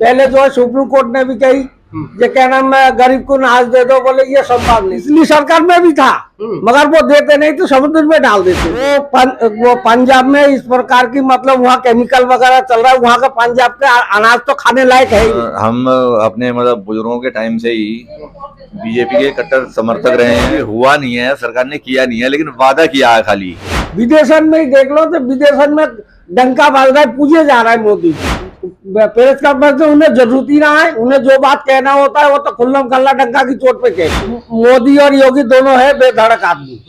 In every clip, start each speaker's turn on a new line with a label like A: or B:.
A: पहले जो है सुप्रीम कोर्ट ने भी कही ये क्या नाम है, गरीब को अनाज दे दो, बोले ये संभव नहीं। पिछली सरकार में भी था, मगर वो देते नहीं तो समुद्र में डाल देते। वो पंजाब में इस प्रकार की मतलब वहाँ केमिकल वगैरह चल रहा है, वहाँ का पंजाब का अनाज तो खाने लायक है ही।
B: हम अपने मतलब बुजुर्गों के टाइम से ही बीजेपी के कट्टर समर्थक रहे हैं। हुआ नहीं है, सरकार ने किया नहीं है, लेकिन वादा किया है खाली।
A: विदेशन में ही देख लो तो विदेशन में डंका बाज रहा है, पूछे जा रहा है मोदी। पेरेस का उन्हें जरूरत ही ना है, उन्हें जो बात कहना होता है वो तो खुल्लम खल्ला डंका की चोट पे कहते। मोदी और योगी दोनों है बेधड़क आदमी,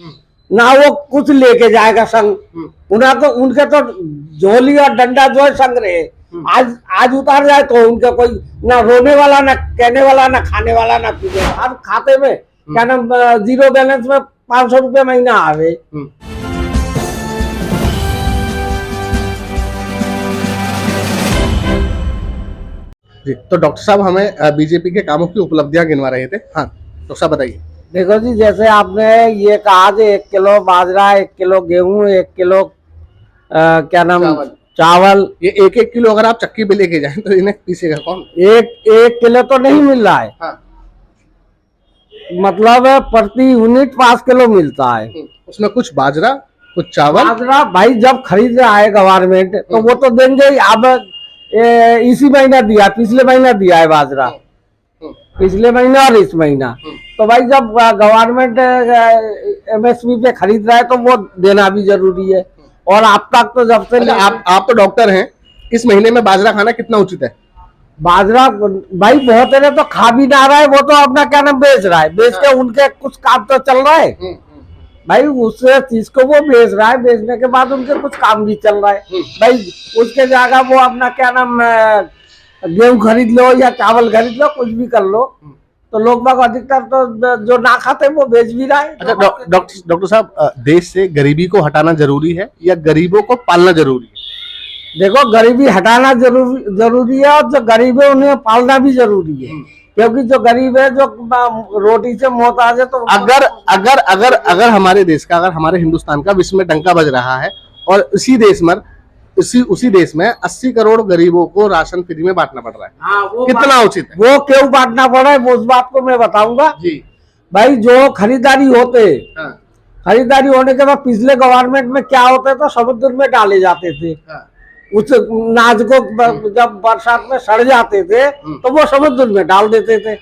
A: ना वो कुछ लेके जाएगा संग। उन्हें तो उनके तो झोली और डंडा जो है संग रहे। आज उतार जाए तो उनका कोई ना रोने वाला, ना कहने वाला, ना खाने वाला, ना पीने वाला। हर खाते में क्या नाम जीरो बैलेंस में 500 रुपये महीना आवे।
C: जी, तो डॉक्टर साहब हमें बीजेपी के कामों की उपलब्धियां गिनवा रहे थे। हाँ डॉक्टर साहब बताइए।
A: देखो जी, जैसे आपने ये कहा कि 1 किलो बाजरा, 1 किलो गेहूं, 1 किलो क्या नाम चावल,
C: ये 1-1 किलो अगर आप चक्की पे लेके जाएं तो इन्हें पीसेगा कौन?
A: एक किलो तो नहीं मिल रहा है।
C: हाँ।
A: मतलब प्रति यूनिट 5 किलो मिलता है।
C: उसमें कुछ बाजरा, कुछ चावल।
A: बाजरा भाई जब खरीद रहा है गवर्नमेंट तो वो तो देंगे ही। अब इसी महीना दिया, पिछले महीना दिया है बाजरा, पिछले महीना और इस महीना। तो भाई जब गवर्नमेंट MSP पे खरीद रहा है तो वो देना भी जरूरी है। और आप तक तो जब से
C: आप तो डॉक्टर हैं, इस महीने में बाजरा खाना कितना उचित है?
A: बाजरा भाई बहुत है तो खा भी ना रहा है, वो तो अपना क्या नाम बेच रहा है, बेच के उनके कुछ काम तो चल रहा है भाई। उससे चीज को वो बेच रहा है, बेचने के बाद उनके कुछ काम भी चल रहा है भाई। उसके जगह वो अपना क्या नाम गेहूं खरीद लो या चावल खरीद लो, कुछ भी कर लो, तो लोग बाग अधिकतर तो जो ना खाते वो बेच भी रहा है।
C: अच्छा डॉक्टर साहब, देश से गरीबी को हटाना जरूरी है या गरीबों को पालना जरूरी है?
A: देखो, गरीबी हटाना जरूरी है और जो गरीब है उन्हें पालना भी जरूरी है। क्योंकि जो गरीब है, जो रोटी से मोहताज है, तो
C: अगर हमारे देश का, अगर हमारे हिंदुस्तान का विश्व में डंका बज रहा है और उसी देश में 80 करोड़ गरीबों को राशन फ्री में बांटना पड़ रहा है।
A: हाँ,
C: कितना उचित है?
A: वो क्यों बांटना पड़ रहा है वो उस बात को मैं बताऊंगा जी। भाई जो खरीदारी होते, खरीदारी होने के बाद पिछले गवर्नमेंट में क्या होता था, समुद्र में डाले जाते थे। उस नाज को जब बरसात में सड़ जाते थे तो वो समुद्र में डाल देते थे।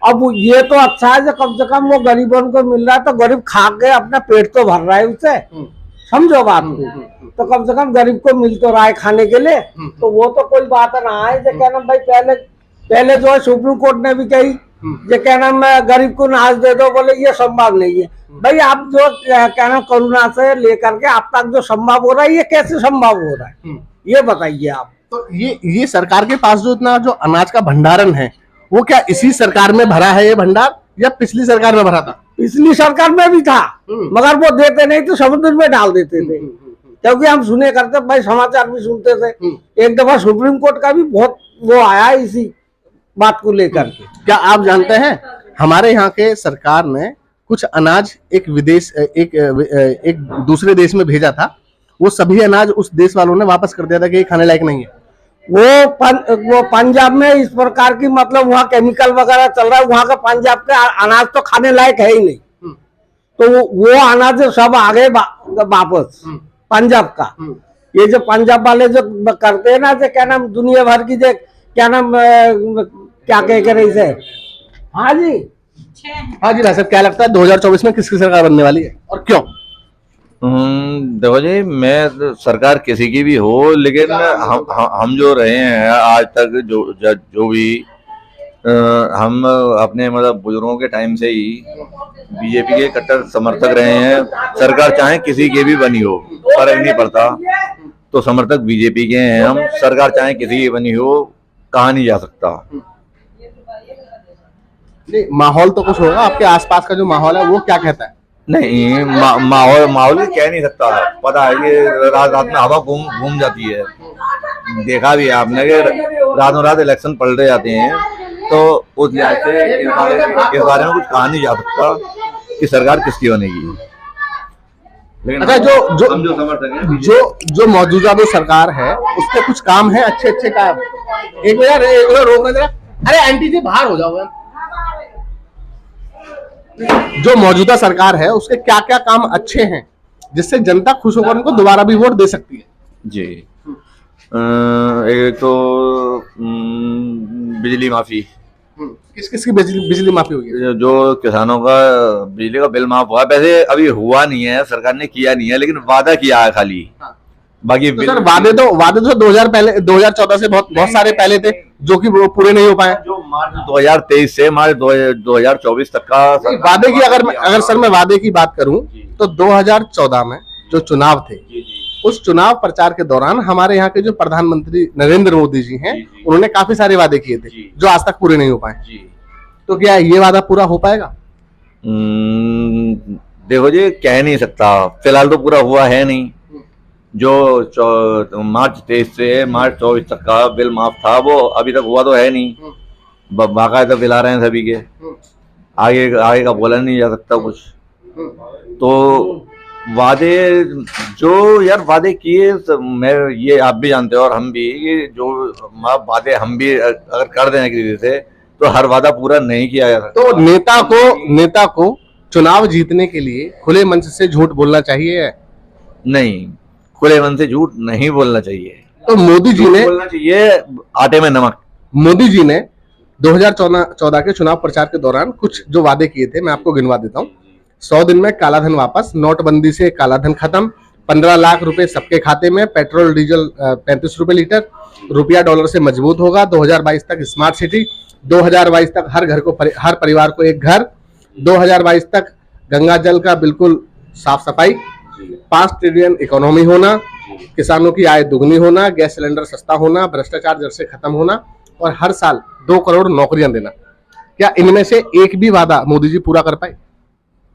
A: अब ये तो अच्छा है जो कम से कम वो गरीबों को मिल रहा है, तो गरीब खा के अपना पेट तो भर रहा है उससे, समझो बात को। तो कम से कम गरीब को मिल तो रहा है खाने के लिए, तो वो तो कोई बात ना है। जो क्या नाम भाई पहले जो है सुप्रीम कोर्ट ने भी कही ये क्या नाम गरीब को अनाज दे दो, बोले ये संभव नहीं है। भाई आप जो क्या नाम कोरोना से लेकर के अब तक जो संभव हो रहा है, ये कैसे संभव हो रहा है ये बताइए आप।
C: तो ये सरकार के पास जो इतना जो अनाज का भंडारण है, वो क्या इसी सरकार में भरा है ये भंडार, या पिछली सरकार में भरा था?
A: पिछली सरकार में भी था, मगर वो देते नहीं तो समुद्र में डाल देते थे। क्योंकि हम सुने करते भाई, समाचार भी सुनते थे। एक दफा सुप्रीम कोर्ट का भी बहुत वो आया इसी बात को लेकर के।
C: क्या आप जानते हैं हमारे यहाँ के सरकार ने कुछ अनाज एक दूसरे देश में भेजा था, वो सभी अनाज उस देश वालों ने वापस कर दिया था कि ये खाने लायक नहीं है।
A: वो पंजाब में इस प्रकार की मतलब वहाँ केमिकल वगैरह चल रहा है, वहाँ का पंजाब का अनाज तो खाने लायक है ही नहीं। तो वो अनाज सब आ गए वापस पंजाब का। ये जो पंजाब वाले जो करते हैं ना, जो क्या नाम दुनिया भर की जो क्या नाम क्या कह रही से। हाँ जी
C: भाई साहब, क्या लगता है 2024 में किसकी सरकार बनने वाली है और क्यों?
B: देखो जी, मैं सरकार किसी की भी हो, लेकिन हम जो रहे हैं आज तक, जो भी हम अपने मतलब बुजुर्गों के टाइम से ही बीजेपी के कट्टर समर्थक रहे हैं। सरकार चाहे किसी की भी बनी हो, फर्क नहीं पड़ता, तो समर्थक बीजेपी के हैं हम। सरकार चाहे किसी की बनी हो, कहा नहीं जा सकता।
C: नहीं, माहौल तो कुछ होगा, आपके आसपास का जो माहौल है वो क्या कहता है?
B: नहीं, माहौल कह नहीं सकता। पता है कि रात में हवा घूम जाती है। देखा भी है आपने कि रातों रात इलेक्शन पलटे जाते हैं, तो उस लिहाज से इस बारे में कुछ कहा नहीं जा सकता कि सरकार किसकी बनेगी। लेकिन
C: अच्छा,
B: हम जो समर्थक हैं,
C: जो मौजूदा जो सरकार है उसके कुछ काम है अच्छे का एक मिनट रोक जरा। अरे आंटी जी बाहर हो जाओ। जो मौजूदा सरकार है उसके क्या क्या काम अच्छे हैं जिससे जनता खुश होकर उनको दोबारा भी वोट दे सकती है?
B: जी, एक तो बिजली माफी।
C: किस किस की बिजली माफी हुई है?
B: जो किसानों का बिजली का बिल माफ हुआ, वैसे अभी हुआ नहीं है, सरकार ने किया नहीं है, लेकिन वादा किया है खाली। बाकी
C: तो सर वादे तो 2014 से बहुत सारे पहले थे जो कि वो पूरे नहीं हो पाए।
B: जो मार्च 2023 से मार्च 2024 तक का
C: वादे की अगर सर मैं वादे की बात करूं तो 2014 में जो चुनाव थे उस चुनाव प्रचार के दौरान हमारे यहाँ के जो प्रधानमंत्री नरेंद्र मोदी जी हैं उन्होंने काफी सारे वादे किए थे जो आज तक पूरे नहीं हो पाए। तो क्या ये वादा पूरा हो पाएगा?
B: देखो जी, कह नहीं सकता, फिलहाल तो पूरा हुआ है नहीं। जो मार्च 23 से मार्च 24 तक का बिल माफ था वो अभी तक हुआ तो है नहीं। बाकायदा बिल आ रहे हैं सभी के, आगे का बोला नहीं जा सकता कुछ। तो वादे जो यार वादे किए, मैं ये आप भी जानते हो और हम भी, कि जो वादे हम भी अगर कर दें किसी से तो हर वादा पूरा नहीं किया जा सकता।
C: तो नेता को चुनाव जीतने के लिए खुले मंच से झूठ बोलना चाहिए?
B: नहीं, खुले मन से झूठ नहीं बोलना चाहिए।
C: तो मोदी जी ने
B: बोलना चाहिए आटे में नमक।
C: मोदी जी ने 2014 के चुनाव प्रचार के दौरान कुछ जो वादे किए थे मैं आपको गिनवा देता हूँ। 100 दिन में काला धन वापस, नोटबंदी से काला धन खत्म, 15 लाख रुपए सबके खाते में, पेट्रोल डीजल 35 रुपए लीटर, रुपया डॉलर से मजबूत होगा, 2022 तक स्मार्ट सिटी, 2022 तक हर परिवार को एक घर, 2022 तक गंगा जल का बिल्कुल साफ सफाई, 5 ट्रिलियन इकोनॉमी होना, किसानों की आय दुगनी होना, गैस सिलेंडर सस्ता होना, भ्रष्टाचार जड़ से खत्म होना और हर साल 2 करोड़ नौकरियां देना। क्या इनमें से एक भी वादा मोदी जी पूरा कर पाए?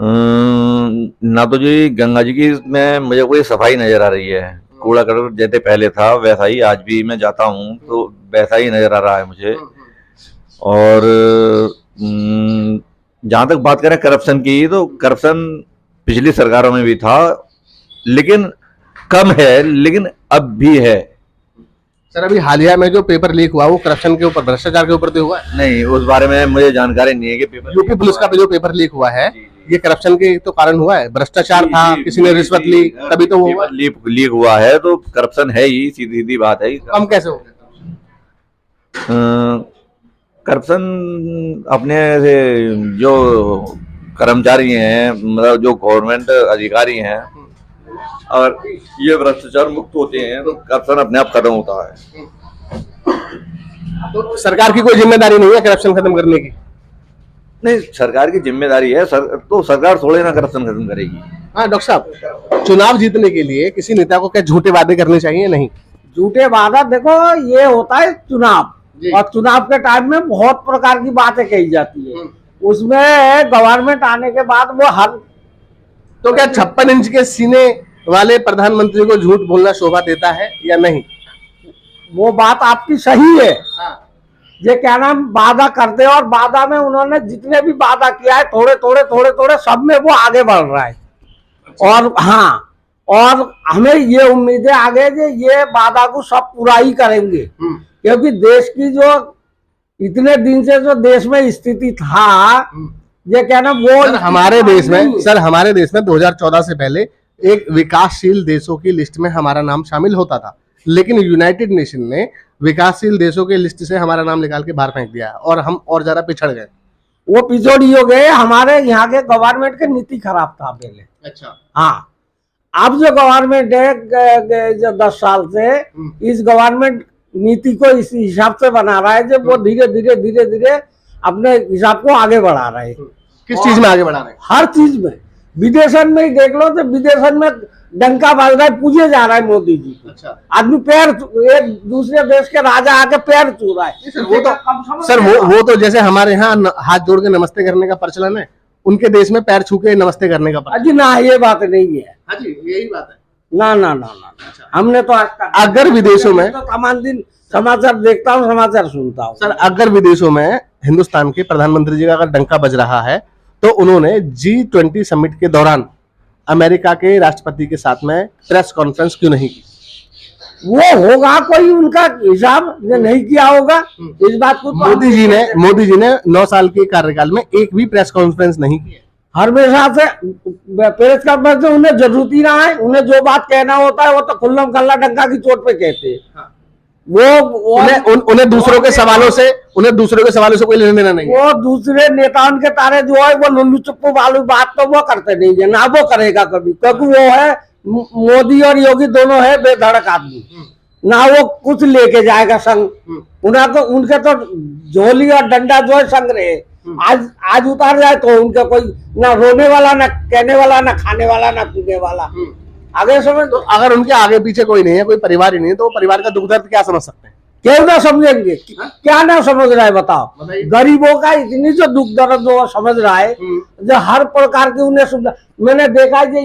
B: ना तो जी गंगा जी की में मुझे कोई सफाई नजर आ रही है। कूड़ा करकट जैसे पहले था वैसा ही आज भी मैं जाता हूँ तो वैसा ही नजर आ रहा है मुझे। और जहां तक बात करें करप्शन की, तो करप्शन पिछली सरकारों में भी था लेकिन कम है, लेकिन अब भी है।
C: सर अभी हालिया में जो पेपर लीक हुआ वो करप्शन के ऊपर, भ्रष्टाचार के ऊपर तो हुआ है?
B: नहीं, उस बारे में मुझे जानकारी नहीं है कि पेपर
C: यूपी पुलिस का जो पेपर लीक हुआ है ये करप्शन के तो कारण हुआ है? भ्रष्टाचार था, किसी ने रिश्वत ली तभी तो वो
B: लीक हुआ है, तो करप्शन है ही, सीधी सीधी बात है।
C: कम कैसे हो गया
B: करप्शन? अपने से जो कर्मचारी हैं, मतलब जो गवर्नमेंट अधिकारी हैं, और ये भ्रष्टाचार मुक्त होते हैं तो करप्शन अपने आप खत्म होता है।
C: तो सरकार की कोई जिम्मेदारी नहीं है करप्शन खत्म करने की?
B: नहीं, सरकार की जिम्मेदारी है, तो सरकार थोड़े ना करप्शन खत्म करेगी।
C: हाँ डॉक्टर साहब, चुनाव जीतने के लिए किसी नेता को क्या झूठे वादे करने चाहिए? नहीं,
A: झूठे वादा, देखो ये होता है चुनाव, और चुनाव के टाइम में बहुत प्रकार की बातें कही जाती है। उसमें गवर्नमेंट आने के बाद वो हर,
C: तो क्या 56 इंच के सीने वाले प्रधानमंत्री को झूठ बोलना शोभा देता है या नहीं?
A: वो बात आपकी सही है। ये क्या नाम वादा करते हैं, और वादा में उन्होंने जितने भी वादा किया है थोड़े थोड़े सब में वो आगे बढ़ रहा है। और हाँ, और हमें ये उम्मीद है आगे ये वादा को सब पूरा ही करेंगे, क्योंकि देश की जो इतने दिन से जो देश में स्थिति था, ये क्या नाम वो
C: हमारे देश में 2014 से पहले एक विकासशील देशों की लिस्ट में हमारा नाम शामिल होता था, लेकिन यूनाइटेड नेशन ने विकासशील देशों के लिस्ट से हमारा नाम निकाल के बाहर फेंक दिया और हम और ज्यादा पिछड़ गए।
A: वो पिछड़ ही हो गए, हमारे यहाँ के गवर्नमेंट की नीति खराब था पहले।
C: अच्छा,
A: हाँ, अब जो गवर्नमेंट है जो 10 साल से, इस गवर्नमेंट नीति को इस हिसाब से बना रहा है जब वो धीरे धीरे अपने हिसाब को आगे बढ़ा रहे हैं।
C: किस चीज में आगे बढ़ा रहे हैं?
A: हर चीज में। विदेशन में ही देख लो तो विदेशन में डंका बज रहा है, पूजे जा रहा है मोदी जी को।
C: अच्छा,
A: आदमी पैर, एक दूसरे देश के राजा आके पैर छू रहा है।
C: सर वो तो जैसे हमारे यहाँ हाथ जोड़ के नमस्ते करने का प्रचलन है, उनके देश में पैर छू के नमस्ते करने का प्रचलन?
A: जी ना, ये बात नहीं है।
C: हाँ जी, यही बात है।
A: ना ना ना ना, हमने तो
C: अगर विदेशों में
A: तो तमाम दिन समाचार देखता हूँ, समाचार सुनता हूँ।
C: सर अगर विदेशों में हिंदुस्तान के प्रधानमंत्री जी का अगर डंका बज रहा है तो उन्होंने G20 समिट के दौरान अमेरिका के राष्ट्रपति के साथ में प्रेस कॉन्फ्रेंस क्यों नहीं की?
A: वो होगा कोई उनका हिसाब जो नहीं किया होगा, इस बात को तो
C: मोदी जी ने 9 साल के कार्यकाल में एक भी प्रेस कॉन्फ्रेंस नहीं की है।
A: हमेशा से प्रेस कॉन्फ्रेंस में उन्हें जरूरत ही ना है, उन्हें जो बात कहना होता है वो तो खुल्लम खल्ला डंका की चोट पे कहते हैं।
C: हाँ।
A: उन्हें
C: दूसरों के सवालों से कोई लेना देना नहीं है।
A: वो दूसरे नेताओं के तारे जो है वो लुल्लू चुप्पू वाली बात तो वो करते नहीं है, ना वो करेगा कभी, क्योंकि वो है मोदी और योगी दोनों है बेधड़क आदमी, ना वो कुछ लेके जाएगा संग। उनके तो झोली और डंडा जो है संग रहे, आज उतार जाए तो उनका कोई ना रोने वाला, ना कहने वाला, ना खाने वाला, ना पीने वाला। आगे समझ, तो
C: अगर उनके आगे पीछे कोई नहीं है, कोई परिवार ही नहीं है, तो वो परिवार का दुख दर्द क्या समझ सकते हैं?
A: क्यों ना समझेंगे? क्या ना समझ रहा है बताओ? गरीबों का इतनी जो दुख दर्द वो समझ रहा है, जो हर प्रकार की उन्हें सुविधा। मैंने देखा कि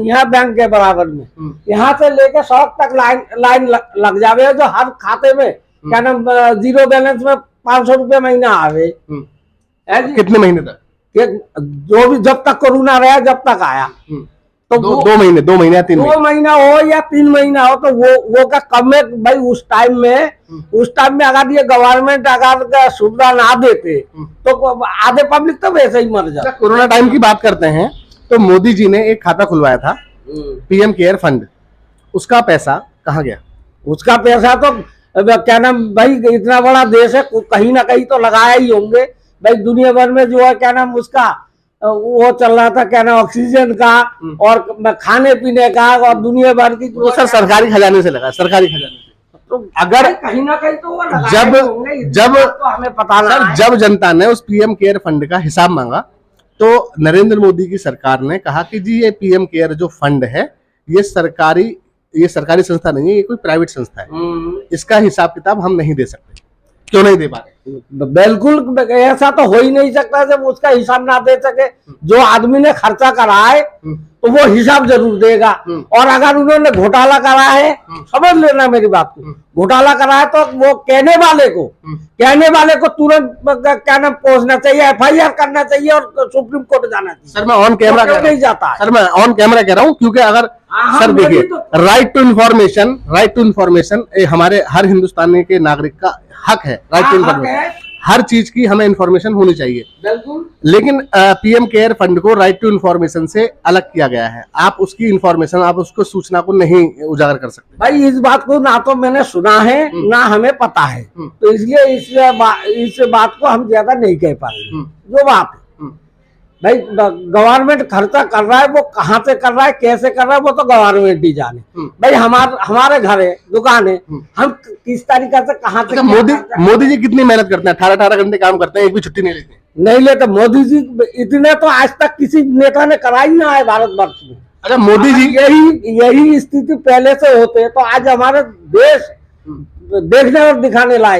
A: यहाँ बैंक के बराबर में यहाँ से लेके सड़क तक लाइन लग जावे, जो हर खाते में क्या नाम 0 बैलेंस में 500 रुपये महीना आवे।
C: कितने महीने तक?
A: जो भी जब तक कोरोना रहा, जब तक आया, तो
C: 2 महीने 3
A: 2 महीना हो या 3 महीना हो, तो वो का कम है भाई। उस टाइम में अगर ये गवर्नमेंट अगर सुविधा ना देते तो आधे पब्लिक तो वैसे ही मर जाए।
C: कोरोना टाइम की बात करते हैं तो मोदी जी ने एक खाता खुलवाया था, पीएम केयर फंड, उसका पैसा कहाँ गया?
A: उसका पैसा तो क्या नाम भाई, इतना बड़ा देश है, कहीं ना कहीं तो लगाया ही होंगे भाई। दुनिया भर में जो है क्या नाम उसका वो चल रहा था, क्या नाम ऑक्सीजन का और खाने पीने का, और दुनिया भर की
C: वो सर सरकारी खजाने से लगा, सरकारी खजाने से। तो अगर
A: कहीं ना कहीं तो वो
C: जब
A: तो हमें पता
C: सर, जब जनता ने उस पीएम केयर फंड का हिसाब मांगा तो नरेंद्र मोदी की सरकार ने कहा कि जी ये पीएम केयर जो फंड है ये सरकारी संस्था नहीं है, ये कोई प्राइवेट संस्था है, इसका हिसाब किताब हम नहीं दे सकते। क्यों नहीं दे पा रहे?
A: बिल्कुल ऐसा तो हो ही नहीं सकता जब उसका हिसाब ना दे सके। जो आदमी ने खर्चा करा है तो वो हिसाब जरूर देगा, और अगर उन्होंने घोटाला करा है, समझ लेना मेरी बात को, घोटाला करा है तो वो कहने वाले को तुरंत क्या नाम पहुंचना चाहिए, FIR करना चाहिए और सुप्रीम कोर्ट जाना चाहिए।
C: सर मैं ऑन कैमरा
A: नहीं जाता है।
C: सर मैं ऑन कैमरा कह रहा हूँ, क्योंकि अगर सर देखिए, राइट टू इन्फॉर्मेशन हमारे हर हिंदुस्तानी के नागरिक का हक है। राइट टू इन्फॉर्मेशन, हर चीज की हमें इन्फॉर्मेशन होनी चाहिए,
A: बिल्कुल।
C: लेकिन पीएम केयर फंड को राइट टू इन्फॉर्मेशन से अलग किया गया है। आप उसकी इन्फॉर्मेशन, आप उसको सूचना को नहीं उजागर कर सकते। भाई
A: इस बात को ना तो मैंने सुना है ना हमें पता है, तो इसलिए इस बात को हम ज्यादा नहीं कह पाएंगे। जो बात है भाई, गवर्नमेंट खर्चा कर रहा है, वो कहाँ से कर रहा है, कैसे कर रहा है, वो तो गवर्नमेंट ही जाने। भाई हमारे घर है, दुकान है, हम किस तरीके से कहाँ से।
C: मोदी जी कितनी मेहनत करते हैं, 18 घंटे काम करते हैं, एक भी छुट्टी नहीं लेते।
A: मोदी जी इतने तो आज तक किसी नेता ने करा ही ना है भारतवर्ष में।
C: अच्छा, मोदी जी
A: यही स्थिति पहले से होते तो आज हमारे देश देखने और दिखाने लायक